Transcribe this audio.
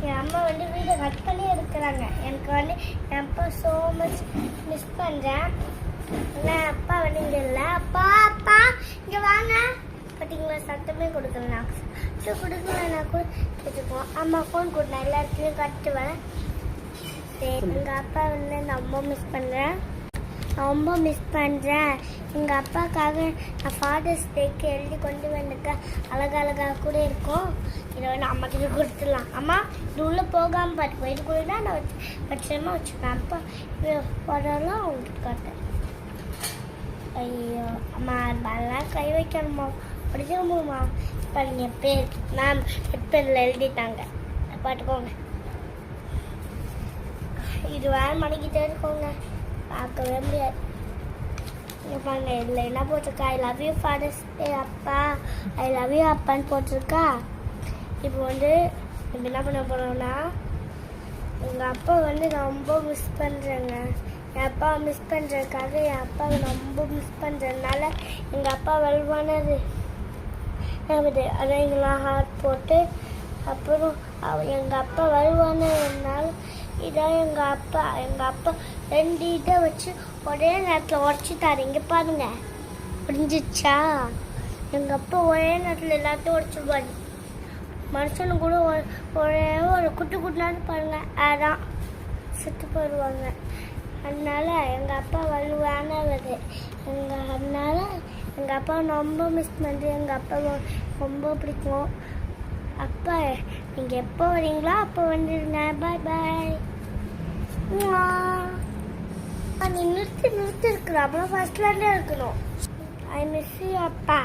என் அம்மா வந்து video cut பண்ணி எடுக்கிறாங்க. எனக்கு வந்து என் அப்பா ஸோ மச் மிஸ் பண்ணுறேன். ஆனால் அப்பா வந்து இங்கே இல்லை. அப்பா அப்பா இங்கே வாங்க. பார்த்தீங்களா, சத்தமே கொடுக்கல. ஸோ கொடுக்கலன்னா கூட கேட்டுக்குவோம். அம்மா ஃபோன் கொடுத்தா எல்லா இடத்துலையும் கட்டுவேன். சரி, எங்கள் அப்பா வந்து நான் ரொம்ப மிஸ் பண்ணுறேன். எங்கள் அப்பாவுக்காக நான் ஃபாதர்ஸ் டேக்கு எழுதி கொண்டு வந்துருக்கேன். அழகழகாக கூட இருக்கும். இதை வந்து அம்மா கிட்ட கொடுத்துடலாம். அம்மா இது உள்ளே போகாமல் பார்த்துக்கோ. இது கூட தான் நான் பட்சமாக வச்சுப்பேன். அப்பா இது போடலாம் அவங்ககிட்ட காட்டேன். ஐயோ அம்மா அதெல்லாம் கை வைக்கணுமா? படிக்கணுமா? இப்போ நீங்கள் பேர் மேம் ஹெட்பெனில் எழுதிட்டாங்க. பார்த்துக்கோங்க. இது வேறு மணிக்கிட்டே இருக்கோங்க. பார்க்கவே முடியாது. பாருங்க, இதில் என்ன போட்டிருக்கா? ஐ லவ் யூ ஃபாதர்ஸ் டே அப்பா, ஐ லவ் யூ அப்பான்னு போட்டிருக்கா. இப்போ வந்து நம்ம என்ன பண்ண போகிறோம்னா, எங்கள் அப்பா வந்து ரொம்ப மிஸ் பண்ணுறேங்க. என் அப்பாவை மிஸ் பண்ணுறதுக்காக என் அப்பாவை ரொம்ப மிஸ் பண்ணுறதுனால எங்கள் அப்பா வலுவானது அதான் எங்கெல்லாம் ஹார்ட் போட்டு அப்புறம் எங்கள் அப்பா வலுவானதுனால இதான் எங்கள் அப்பா 2 இதை வச்சு ஒரே நேரத்தில் உடச்சிட்டாரு. இங்கே பாருங்க, புரிஞ்சிச்சா? எங்கள் அப்பா ஒரே நேரத்தில் எல்லாத்தையும் உடச்சிடுவாரு. மனுஷனு கூட ஒரே ஒரு குட்டினாலும் பாருங்க, அதான் சுட்டு போயிடுவாங்க. அதனால எங்கள் அப்பா வலுவானவர். அதனால எங்கள் அப்பா ரொம்ப மிஸ் பண்ணுறேன். எங்கள் அப்பா ரொம்ப பிடிக்கும். அப்பா நீங்கள் எப்போ வரீங்களோ அப்போ வந்துடுங்க. பாய் பாய். நீ நிறுத்தி இருக்கிற அப்புறம் ஃபர்ஸ்ட்லேருந்தே இருக்கணும். ஐ மிஸ் யூ அப்பா.